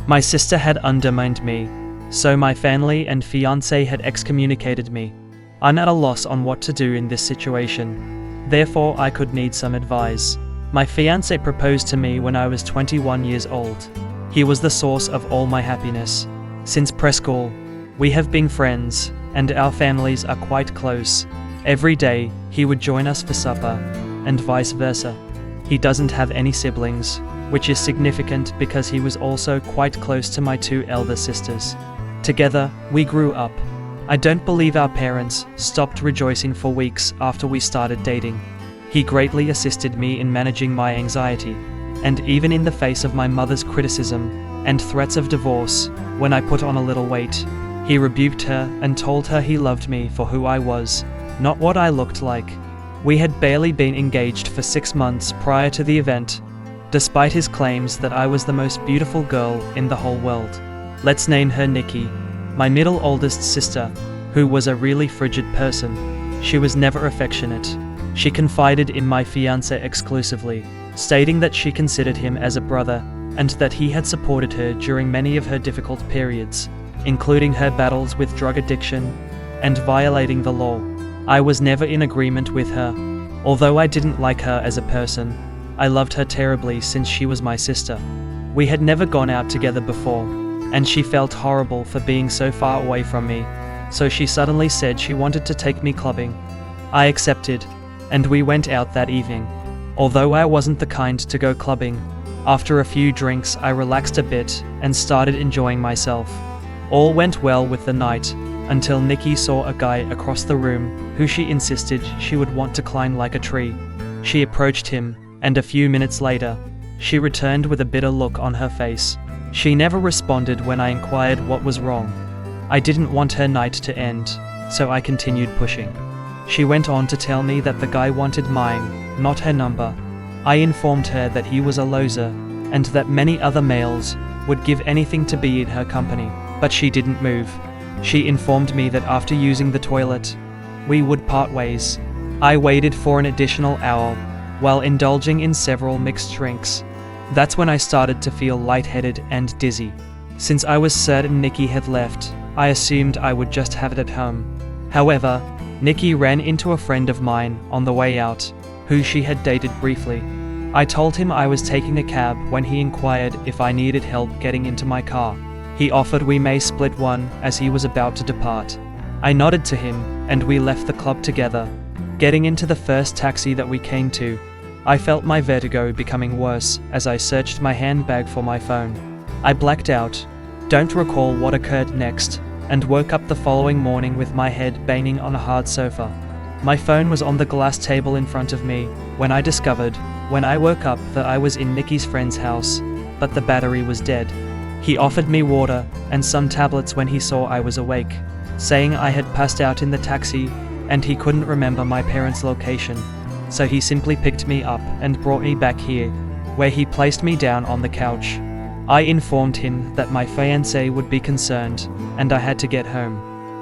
My sister had undermined me, so my family and fiancé had excommunicated me. I'm at a loss on what to do in this situation. Therefore, I could need some advice. My fiancé proposed to me when I was 21 years old. He was the source of all my happiness. Since preschool, we have been friends, and our families are quite close. Every day, he would join us for supper, and vice versa. He doesn't have any siblings, which is significant because he was also quite close to my two elder sisters. Together, we grew up. I don't believe our parents stopped rejoicing for weeks after we started dating. He greatly assisted me in managing my anxiety, and even in the face of my mother's criticism and threats of divorce, when I put on a little weight, he rebuked her and told her he loved me for who I was, not what I looked like. We had barely been engaged for 6 months prior to the event, despite his claims that I was the most beautiful girl in the whole world. Let's name her Nikki, my middle oldest sister, who was a really frigid person. She was never affectionate. She confided in my fiancé exclusively, stating that she considered him as a brother and that he had supported her during many of her difficult periods, including her battles with drug addiction and violating the law. I was never in agreement with her. Although I didn't like her as a person, I loved her terribly since she was my sister. We had never gone out together before, and she felt horrible for being so far away from me, so she suddenly said she wanted to take me clubbing. I accepted, and we went out that evening. Although I wasn't the kind to go clubbing, after a few drinks I relaxed a bit and started enjoying myself. All went well with the night, until Nikki saw a guy across the room who she insisted she would want to climb like a tree. She approached him, and a few minutes later, she returned with a bitter look on her face. She never responded when I inquired what was wrong. I didn't want her night to end, so I continued pushing. She went on to tell me that the guy wanted mine, not her number. I informed her that he was a loser, and that many other males would give anything to be in her company, but she didn't move. She informed me that after using the toilet, we would part ways. I waited for an additional hour, while indulging in several mixed drinks. That's when I started to feel lightheaded and dizzy. Since I was certain Nikki had left, I assumed I would just have it at home. However, Nikki ran into a friend of mine on the way out, who she had dated briefly. I told him I was taking a cab when he inquired if I needed help getting into my car. He offered we may split one as he was about to depart. I nodded to him, and we left the club together. Getting into the first taxi that we came to, I felt my vertigo becoming worse as I searched my handbag for my phone. I blacked out, don't recall what occurred next, and woke up the following morning with my head banging on a hard sofa. My phone was on the glass table in front of me when I discovered, when I woke up, that I was in Nikki's friend's house, but the battery was dead. He offered me water and some tablets when he saw I was awake, saying I had passed out in the taxi and he couldn't remember my parents' location. So he simply picked me up and brought me back here, where he placed me down on the couch. I informed him that my fiancé would be concerned, and I had to get home.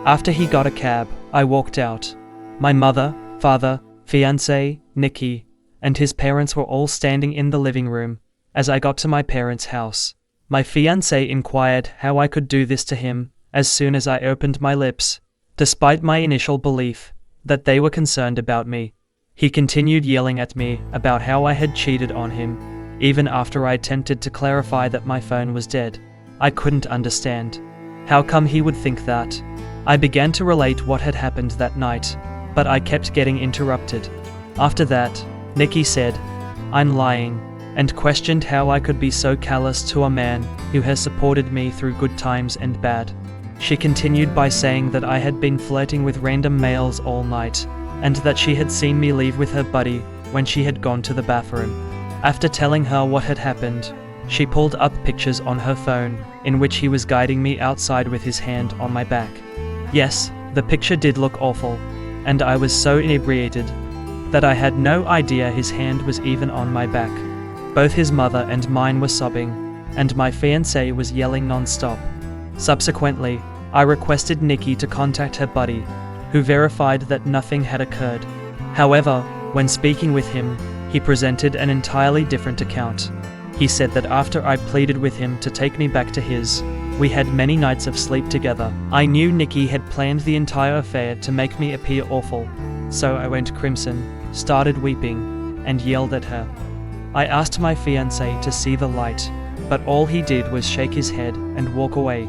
After he got a cab, I walked out. My mother, father, fiancé, Nikki, and his parents were all standing in the living room as I got to my parents' house. My fiancé inquired how I could do this to him as soon as I opened my lips, despite my initial belief that they were concerned about me. He continued yelling at me about how I had cheated on him, even after I attempted to clarify that my phone was dead. I couldn't understand. How come he would think that? I began to relate what had happened that night, but I kept getting interrupted. After that, Nikki said, "I'm lying," and questioned how I could be so callous to a man who has supported me through good times and bad. She continued by saying that I had been flirting with random males all night, and that she had seen me leave with her buddy when she had gone to the bathroom. After telling her what had happened, she pulled up pictures on her phone in which he was guiding me outside with his hand on my back. Yes, the picture did look awful, and I was so inebriated that I had no idea his hand was even on my back. Both his mother and mine were sobbing, and my fiancé was yelling non-stop. Subsequently, I requested Nikki to contact her buddy, who verified that nothing had occurred. However, when speaking with him, he presented an entirely different account. He said that after I pleaded with him to take me back to his, we had many nights of sleep together. I knew Nikki had planned the entire affair to make me appear awful, so I went crimson, started weeping, and yelled at her. I asked my fiancé to see the light, but all he did was shake his head and walk away.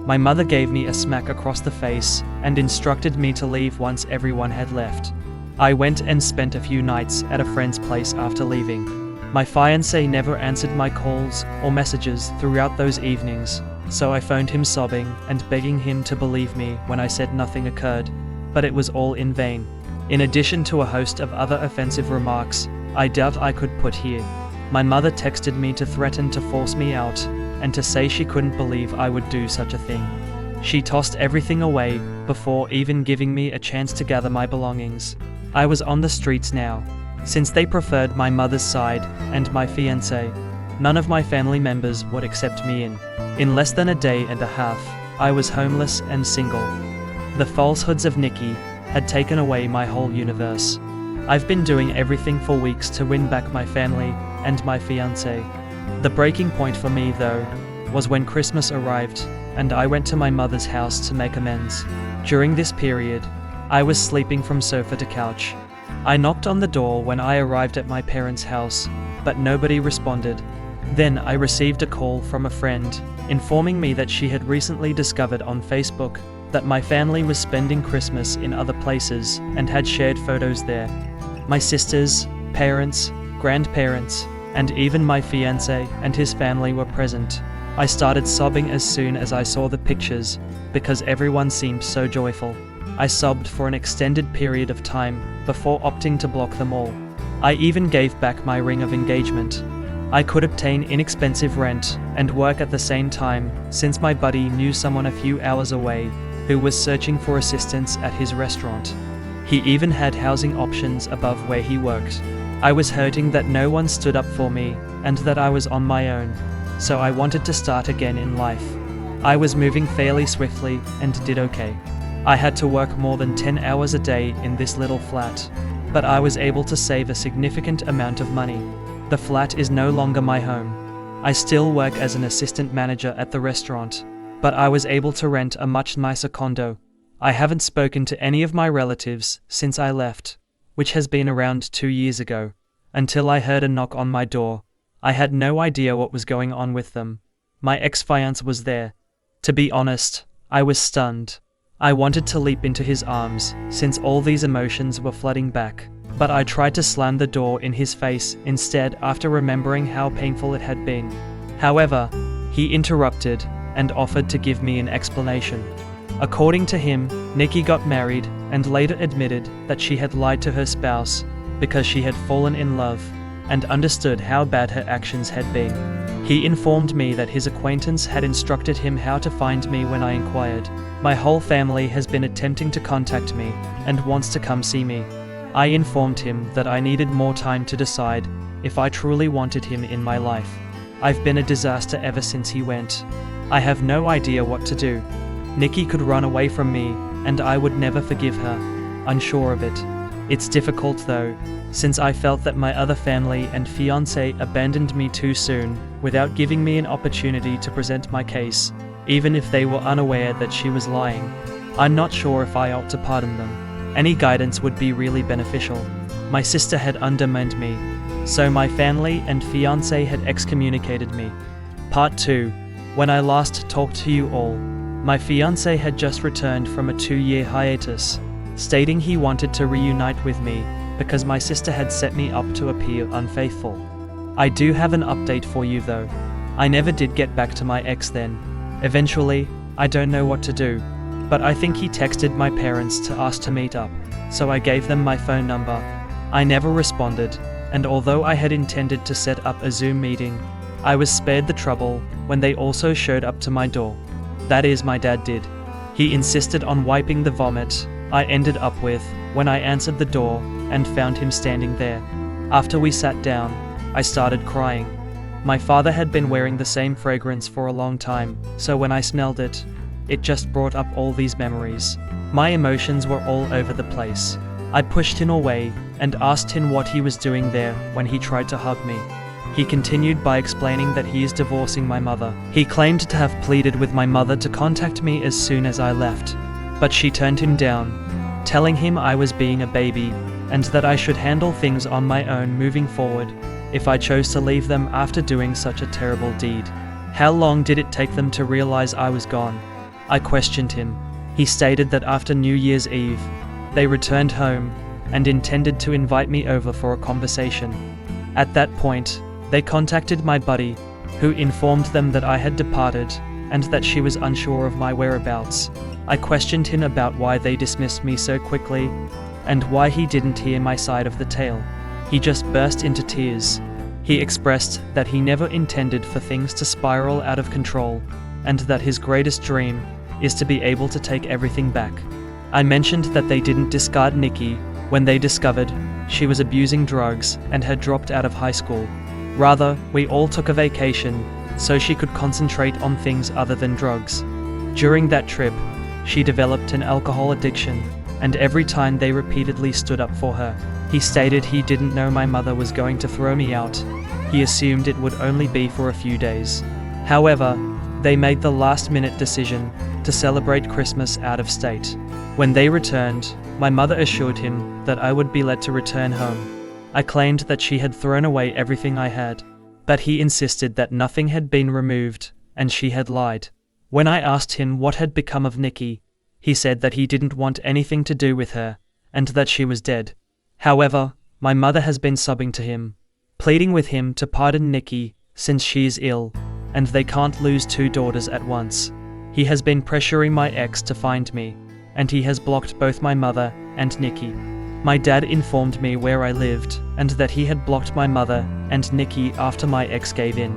My mother gave me a smack across the face and instructed me to leave once everyone had left. I went and spent a few nights at a friend's place after leaving. My fiancé never answered my calls or messages throughout those evenings, so I phoned him sobbing and begging him to believe me when I said nothing occurred, but it was all in vain. In addition to a host of other offensive remarks I doubt I could put here, my mother texted me to threaten to force me out and to say she couldn't believe I would do such a thing. She tossed everything away before even giving me a chance to gather my belongings. I was on the streets now, since they preferred my mother's side and my fiancé. None of my family members would accept me in. In less than a day and a half, I was homeless and single. The falsehoods of Nikki had taken away my whole universe. I've been doing everything for weeks to win back my family and my fiancé. The breaking point for me, though, was when Christmas arrived and I went to my mother's house to make amends. During this period, I was sleeping from sofa to couch. I knocked on the door when I arrived at my parents' house, but nobody responded. Then I received a call from a friend, informing me that she had recently discovered on Facebook that my family was spending Christmas in other places and had shared photos there. My sisters, parents, grandparents, and even my fiancé and his family were present. I started sobbing as soon as I saw the pictures, because everyone seemed so joyful. I sobbed for an extended period of time before opting to block them all. I even gave back my ring of engagement. I could obtain inexpensive rent and work at the same time, since my buddy knew someone a few hours away who was searching for assistance at his restaurant. He even had housing options above where he worked. I was hurting that no one stood up for me and that I was on my own, so I wanted to start again in life. I was moving fairly swiftly and did okay. I had to work more than 10 hours a day in this little flat, but I was able to save a significant amount of money. The flat is no longer my home. I still work as an assistant manager at the restaurant, but I was able to rent a much nicer condo. I haven't spoken to any of my relatives since I left, which has been around 2 years ago, until I heard a knock on my door. I had no idea what was going on with them. My ex-fiancé was there. To be honest, I was stunned. I wanted to leap into his arms, since all these emotions were flooding back, but I tried to slam the door in his face instead after remembering how painful it had been. However, he interrupted and offered to give me an explanation. According to him, Nikki got married and later admitted that she had lied to her spouse because she had fallen in love and understood how bad her actions had been. He informed me that his acquaintance had instructed him how to find me when I inquired. My whole family has been attempting to contact me and wants to come see me. I informed him that I needed more time to decide if I truly wanted him in my life. I've been a disaster ever since he went. I have no idea what to do. Nikki could run away from me, and I would never forgive her. Unsure of it. It's difficult though, since I felt that my other family and fiancé abandoned me too soon, without giving me an opportunity to present my case, even if they were unaware that she was lying. I'm not sure if I ought to pardon them. Any guidance would be really beneficial. My sister had undermined me, so my family and fiancé had excommunicated me. Part 2. When I last talked to you all, my fiancé had just returned from a 2-year hiatus, stating he wanted to reunite with me because my sister had set me up to appear unfaithful. I do have an update for you though. I never did get back to my ex then. Eventually, I don't know what to do, but I think he texted my parents to ask to meet up, so I gave them my phone number. I never responded, and although I had intended to set up a Zoom meeting, I was spared the trouble when they also showed up to my door. That is, my dad did. He insisted on wiping the vomit I ended up with when I answered the door and found him standing there. After we sat down, I started crying. My father had been wearing the same fragrance for a long time, so when I smelled it, it just brought up all these memories. My emotions were all over the place. I pushed him away and asked him what he was doing there when he tried to hug me. He continued by explaining that he is divorcing my mother. He claimed to have pleaded with my mother to contact me as soon as I left, but she turned him down, telling him I was being a baby and that I should handle things on my own moving forward if I chose to leave them after doing such a terrible deed. How long did it take them to realize I was gone? I questioned him. He stated that after New Year's Eve, they returned home and intended to invite me over for a conversation. At that point, they contacted my buddy, who informed them that I had departed and that she was unsure of my whereabouts. I questioned him about why they dismissed me so quickly and why he didn't hear my side of the tale. He just burst into tears. He expressed that he never intended for things to spiral out of control and that his greatest dream is to be able to take everything back. I mentioned that they didn't discard Nikki when they discovered she was abusing drugs and had dropped out of high school. Rather, we all took a vacation so she could concentrate on things other than drugs. During that trip, she developed an alcohol addiction, and every time they repeatedly stood up for her. He stated he didn't know my mother was going to throw me out. He assumed it would only be for a few days. However, they made the last-minute decision to celebrate Christmas out of state. When they returned, my mother assured him that I would be let to return home. I claimed that she had thrown away everything I had, but he insisted that nothing had been removed, and she had lied. When I asked him what had become of Nikki, he said that he didn't want anything to do with her, and that she was dead. However, my mother has been sobbing to him, pleading with him to pardon Nikki since she is ill, and they can't lose two daughters at once. He has been pressuring my ex to find me, and he has blocked both my mother and Nikki. My dad informed me where I lived, and that he had blocked my mother and Nikki after my ex gave in.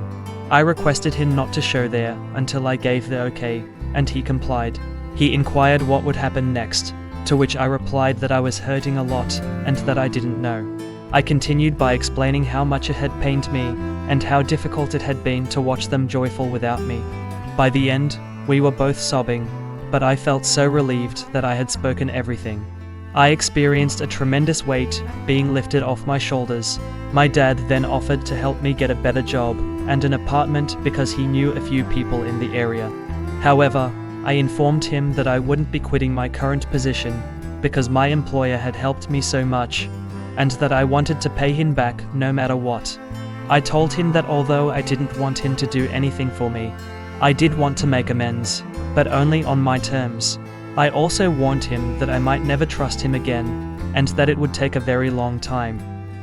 I requested him not to show there until I gave the okay, and he complied. He inquired what would happen next, to which I replied that I was hurting a lot and that I didn't know. I continued by explaining how much it had pained me and how difficult it had been to watch them joyful without me. By the end, we were both sobbing, but I felt so relieved that I had spoken everything. I experienced a tremendous weight being lifted off my shoulders. My dad then offered to help me get a better job and an apartment because he knew a few people in the area. However, I informed him that I wouldn't be quitting my current position because my employer had helped me so much, and that I wanted to pay him back no matter what. I told him that although I didn't want him to do anything for me, I did want to make amends, but only on my terms. I also warned him that I might never trust him again, and that it would take a very long time.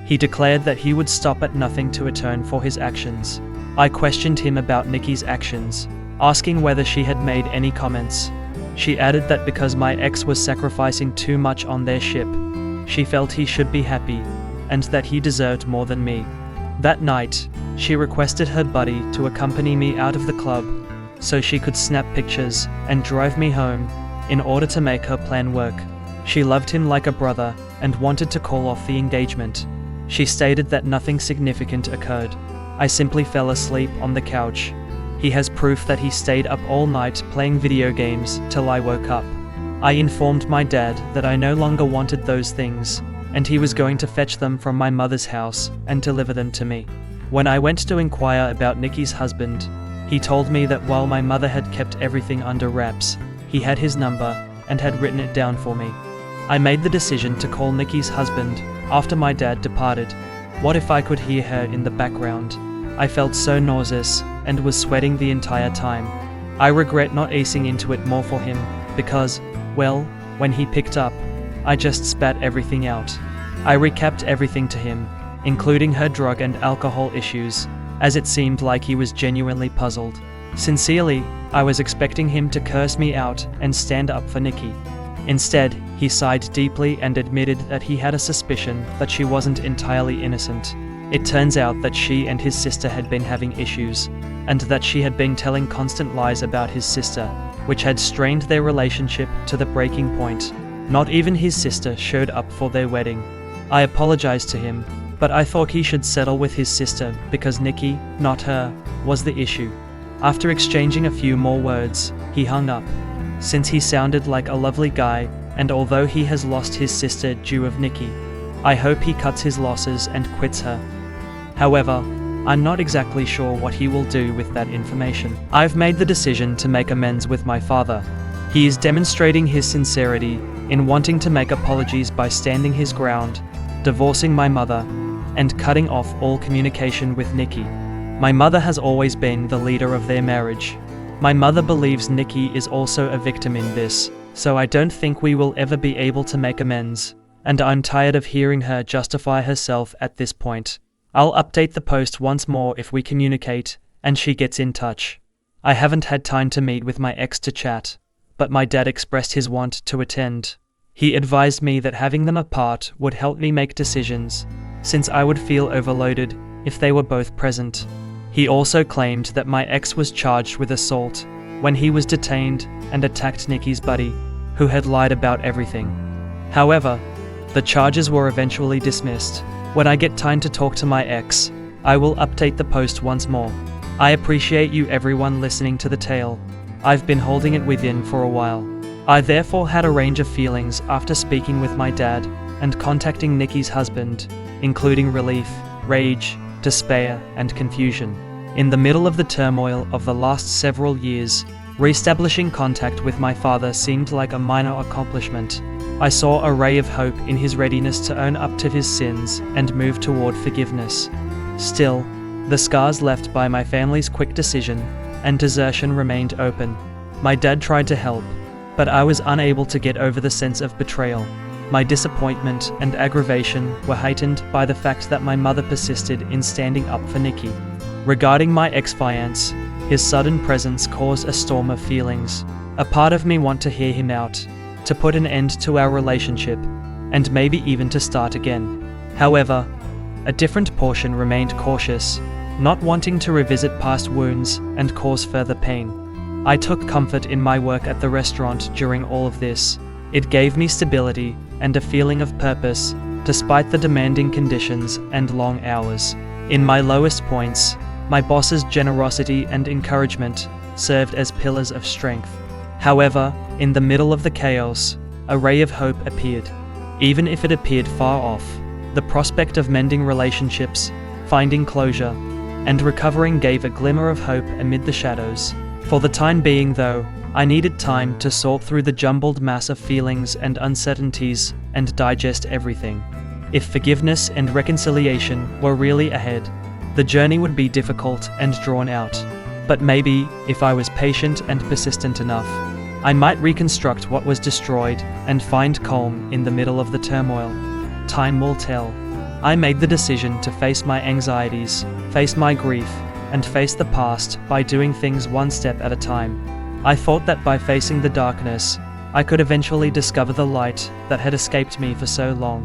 He declared that he would stop at nothing to atone for his actions. I questioned him about Nikki's actions, asking whether she had made any comments. She added that because my ex was sacrificing too much on their ship, she felt he should be happy, and that he deserved more than me. That night, she requested her buddy to accompany me out of the club so she could snap pictures and drive me home in order to make her plan work. She loved him like a brother and wanted to call off the engagement. She stated that nothing significant occurred. I simply fell asleep on the couch. He has proof that he stayed up all night playing video games till I woke up. I informed my dad that I no longer wanted those things, and he was going to fetch them from my mother's house and deliver them to me. When I went to inquire about Nikki's husband, he told me that while my mother had kept everything under wraps, he had his number and had written it down for me. I made the decision to call Nikki's husband after my dad departed. What if I could hear her in the background? I felt so nauseous and was sweating the entire time. I regret not easing into it more for him because, well, when he picked up, I just spat everything out. I recapped everything to him, including her drug and alcohol issues, as it seemed like he was genuinely puzzled. Sincerely, I was expecting him to curse me out and stand up for Nikki. Instead, he sighed deeply and admitted that he had a suspicion that she wasn't entirely innocent. It turns out that she and his sister had been having issues, and that she had been telling constant lies about his sister, which had strained their relationship to the breaking point. Not even his sister showed up for their wedding. I apologized to him, but I thought he should settle with his sister because Nikki, not her, was the issue. After exchanging a few more words, he hung up. Since he sounded like a lovely guy, and although he has lost his sister due of Nikki, I hope he cuts his losses and quits her. However, I'm not exactly sure what he will do with that information. I've made the decision to make amends with my father. He is demonstrating his sincerity in wanting to make apologies by standing his ground, divorcing my mother, and cutting off all communication with Nikki. My mother has always been the leader of their marriage. My mother believes Nikki is also a victim in this, so I don't think we will ever be able to make amends, and I'm tired of hearing her justify herself at this point. I'll update the post once more if we communicate and she gets in touch. I haven't had time to meet with my ex to chat, but my dad expressed his want to attend. He advised me that having them apart would help me make decisions, since I would feel overloaded if they were both present. He also claimed that my ex was charged with assault when he was detained and attacked Nikki's buddy, who had lied about everything. However, the charges were eventually dismissed. When I get time to talk to my ex, I will update the post once more. I appreciate you everyone listening to the tale. I've been holding it within for a while. I therefore had a range of feelings after speaking with my dad and contacting Nikki's husband, including relief, rage, despair, and confusion. In the middle of the turmoil of the last several years, re-establishing contact with my father seemed like a minor accomplishment. I saw a ray of hope in his readiness to own up to his sins and move toward forgiveness. Still, the scars left by my family's quick decision and desertion remained open. My dad tried to help, but I was unable to get over the sense of betrayal. My disappointment and aggravation were heightened by the fact that my mother persisted in standing up for Nikki. Regarding my ex-fiance, his sudden presence caused a storm of feelings. A part of me wanted to hear him out, to put an end to our relationship, and maybe even to start again. However, a different portion remained cautious, not wanting to revisit past wounds and cause further pain. I took comfort in my work at the restaurant during all of this. It gave me stability and a feeling of purpose, despite the demanding conditions and long hours. In my lowest points, my boss's generosity and encouragement served as pillars of strength. However, in the middle of the chaos, a ray of hope appeared. Even if it appeared far off, the prospect of mending relationships, finding closure, and recovering gave a glimmer of hope amid the shadows. For the time being, though, I needed time to sort through the jumbled mass of feelings and uncertainties and digest everything. If forgiveness and reconciliation were really ahead, the journey would be difficult and drawn out. But maybe, if I was patient and persistent enough, I might reconstruct what was destroyed and find calm in the middle of the turmoil. Time will tell. I made the decision to face my anxieties, face my grief, and face the past by doing things one step at a time. I thought that by facing the darkness, I could eventually discover the light that had escaped me for so long.